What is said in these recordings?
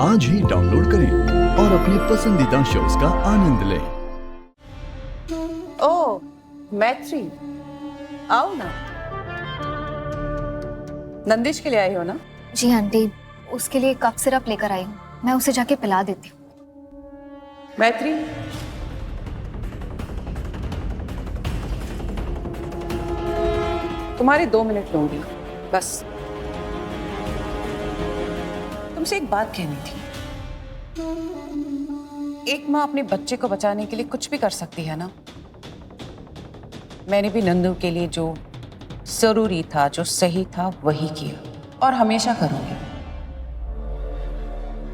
आज ही डाउनलोड करें और अपने पसंदीदा शोज का आनंद लें। ओह मैत्री, आओ ना। नंदिश के लिए आई हो ना? जी आंटी, उसके लिए कफ सिरप लेकर आई हूँ, मैं उसे जाके पिला देती हूँ। मैत्री, तुम्हारे 2 मिनट लूंगी बस। तुमसे एक बात कहनी थी। एक माँ अपने बच्चे को बचाने के लिए कुछ भी कर सकती है ना। मैंने भी नंदू के लिए जो जरूरी था, जो सही था, वही किया और हमेशा करूंगी।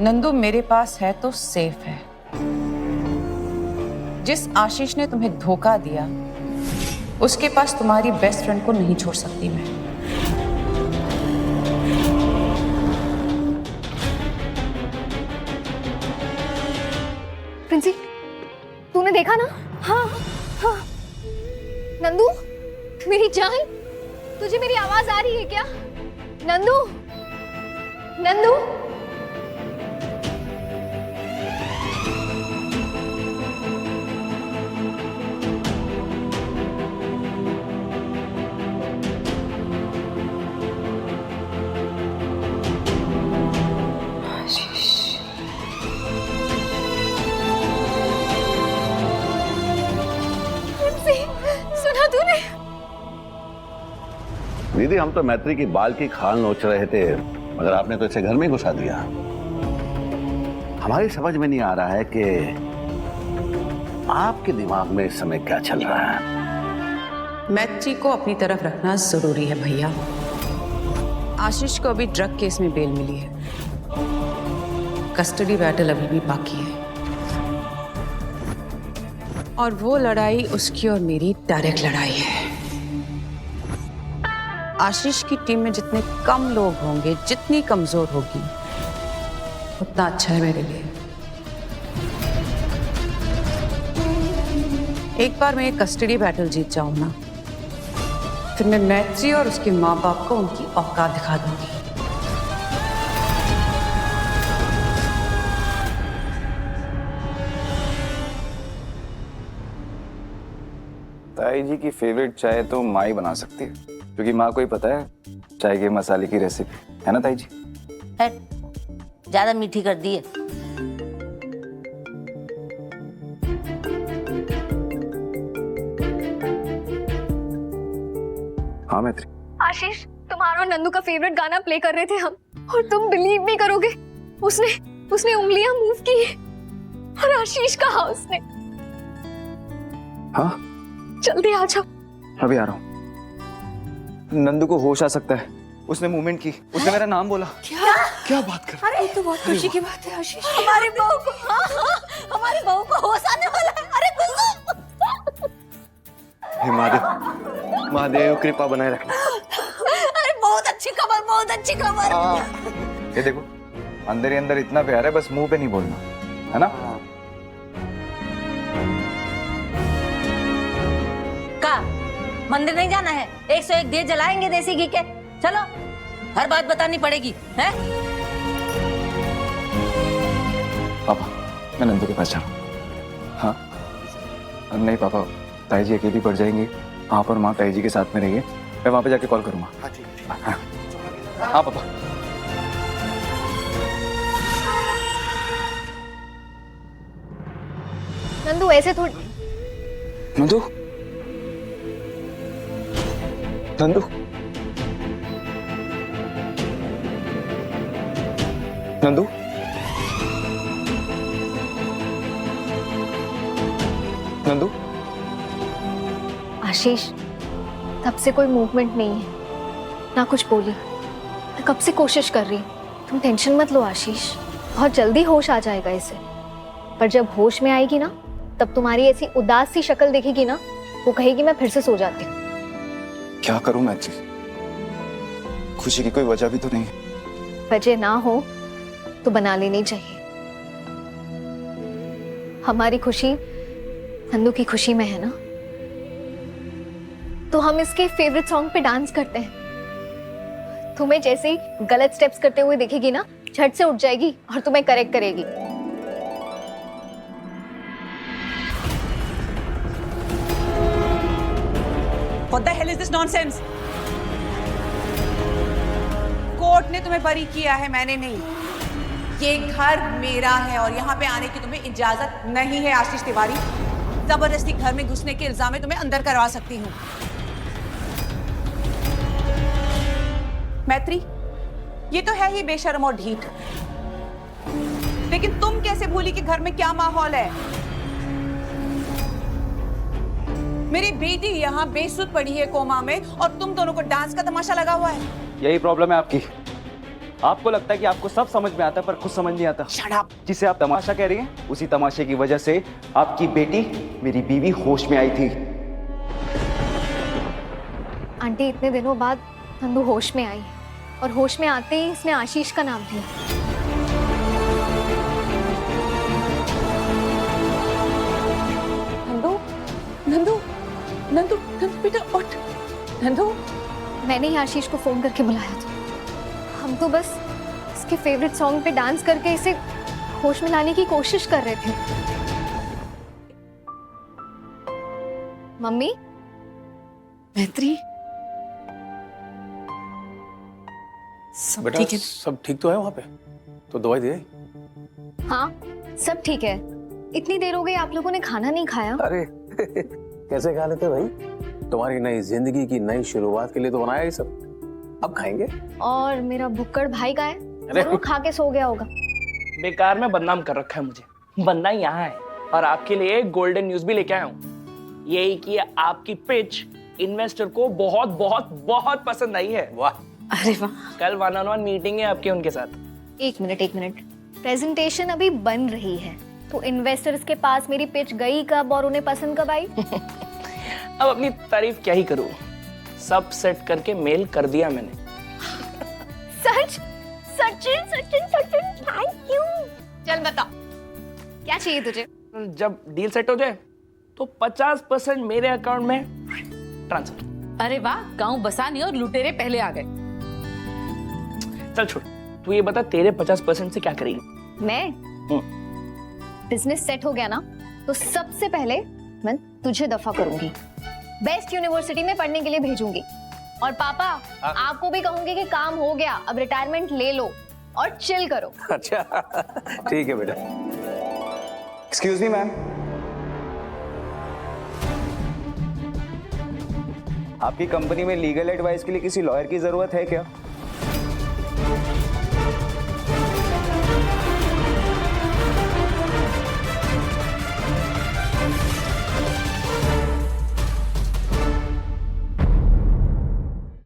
नंदू मेरे पास है तो सेफ है। जिस आशीष ने तुम्हें धोखा दिया, उसके पास तुम्हारी बेस्ट फ्रेंड को नहीं छोड़ सकती मैं। प्रिंसी, तूने देखा ना? हाँ हाँ। नंदू, मेरी जान, तुझे मेरी आवाज आ रही है क्या? नंदू, नंदू। सुना तूने? दीदी, हम तो मैत्री की बाल की खाल नोच रहे थे, मगर आपने तो इसे घर में घुसा दिया। हमारी समझ में नहीं आ रहा है कि आपके दिमाग में इस समय क्या चल रहा है। मैत्री को अपनी तरफ रखना जरूरी है भैया। आशीष को अभी ड्रग केस में बेल मिली है। कस्टडी बैटल अभी भी बाकी है और वो लड़ाई उसकी और मेरी डायरेक्ट लड़ाई है। आशीष की टीम में जितने कम लोग होंगे, जितनी कमजोर होगी, उतना अच्छा है मेरे लिए। एक बार मैं ये कस्टडी बैटल जीत जाऊं ना, फिर मैं मैत्री और उसके माँ बाप को उनकी औकात दिखा दूंगी। ताई जी की फेवरेट चाय तो माँ ही बना सकती है, क्योंकि माँ को ही पता है चाय के मसाले की रेसिपी, है ना ताई जी? ज्यादा मीठी कर दी है। हाँ मैत्री। आशीष, तुम्हारा और नंदू का फेवरेट गाना प्ले कर रहे थे हम, और तुम बिलीव नहीं करोगे, उसने उंगलियां मूव की और आशीष कहा उसने। हाँ, जल्दी आ जाओ। अभी आ रहा हूँ। नंदू को होश आ सकता है, उसने मूवमेंट की, उसने मेरा नाम बोला। क्या बात कर? अरे ये तो बहुत खुशी की बात है आशीष। हमारी बहू को, हमारी बहू को होश आने वाला है। अरे कुसुम! हे महादेव, महादेव कृपा बनाए रखना। अरे बहुत अच्छी खबर, बहुत अच्छी खबर। ये देखो, अंदर ही अंदर इतना प्यार है, बस मुंह पे नहीं बोलना, है ना? का मंदिर नहीं जाना है? 101 दिए जलाएंगे देसी घी के। चलो, हर बात बतानी पड़ेगी, हैं? पापा, मैं नंदू के पास जा रहा हूँ। हाँ? नहीं पापा, ताई जी अकेली पड़ जाएंगी। आप और माँ ताई जी के साथ में रहिए, मैं वहाँ पे जाके कॉल करूँगा। हाँ पापा। नंदू, ऐसे थोड़ी। नंदू, नंदू, नंदू, नंदू। आशीष, तब से कोई मूवमेंट नहीं है, ना कुछ बोली। मैं कब से कोशिश कर रही हूँ। तुम टेंशन मत लो आशीष, बहुत जल्दी होश आ जाएगा इसे। पर जब होश में आएगी ना, तब तुम्हारी ऐसी उदास सी शक्ल देखेगी ना, वो कहेगी मैं फिर से सो जाती हूँ। क्या करूं मैत्री? खुशी की कोई वजह भी तो नहीं है। वजह ना हो तो बना लेनी चाहिए। हमारी खुशी नंदू की खुशी में है ना, तो हम इसके फेवरेट सॉन्ग पे डांस करते हैं। तुम्हें जैसे ही गलत स्टेप्स करते हुए देखेगी ना, झट से उठ जाएगी और तुम्हें करेक्ट करेगी। What the hell is this nonsense? Court ने तुम्हें बरी किया है, मैंने नहीं। ये घर मेरा है और यहाँ पे आने की तुम्हें इजाजत नहीं है आशीष तिवारी। जबरदस्ती घर में घुसने के इल्जाम में तुम्हें अंदर करवा सकती हूँ। मैत्री, ये तो है ही बेशर्म और ढीठ, लेकिन तुम कैसे भूली कि घर में क्या माहौल है? मेरी बेटी यहाँ बेसुध पड़ी है कोमा में और तुम दोनों को डांस का तमाशा लगा हुआ है। यही प्रॉब्लम है आपकी। आपको लगता है कि आपको सब समझ में आता है, पर कुछ समझ नहीं आता। Shut up! जिसे आप तमाशा कह रही हैं, उसी तमाशे की वजह से आपकी बेटी, मेरी बीवी, होश में आई थी। आंटी, इतने दिनों बाद नंदू होश में आई और होश में आते ही इसने आशीष का नाम लिया। नंदू, नंदू, नंदू, नंदू बेटा उठ। नंदू, मैंने ही आशीष को फोन करके बुलाया था। हम तो बस इसके फेवरेट सॉन्ग पे डांस करके इसे होश में लाने की कोशिश कर रहे थे। मम्मी, मैत्री, सब बेटा ठीक है? सब ठीक तो है वहाँ पे? तो दवाई दे। हाँ सब ठीक है। इतनी देर हो गई आप लोगों ने खाना नहीं खाया। अरे कैसे खा लेते भाई, तुम्हारी नई जिंदगी की नई शुरुआत के लिए तो बनाया ही सब, अब खाएंगे। और मेरा भुक्कड़ भाई का है, अरे जरूर खा के सो गया होगा। बेकार में बदनाम कर रखा है मुझे। बनना यहाँ है और आपके लिए एक गोल्डन न्यूज भी लेके आया हूँ। यही कि आपकी पिच इन्वेस्टर को बहुत बहुत बहुत पसंद आई है। वाह, अरे वाह, कल वन ऑन वन मीटिंग है आपकी उनके साथ। एक मिनट, प्रेजेंटेशन अभी बन रही है तो इन्वेस्टर्स के पास मेरी पिच गई कब और उन्हें पसंद कब आई? अब अपनी तारीफ क्या ही करूँ, सब सेट करके मेल कर दिया मैंने। सच? Sachin thank you. चल बता, क्या चाहिए तुझे? जब डील सेट हो जाए तो 50% मेरे अकाउंट में ट्रांसफर। अरे वाह, गांव बसा नहीं और लुटेरे पहले आ गए। चल छोड़, तू ये बता तेरे 50% से क्या करेगी? मैं बिजनेस सेट हो गया ना तो सबसे पहले मैं तुझे दफा करूंगी, बेस्ट यूनिवर्सिटी में पढ़ने के लिए भेजूंगी और पापा आपको भी कहूंगी कि काम हो गया, अब रिटायरमेंट ले लो और चिल करो। अच्छा ठीक है बेटा। एक्सक्यूज मी मैम, आपकी कंपनी में लीगल एडवाइस के लिए किसी लॉयर की जरूरत है क्या?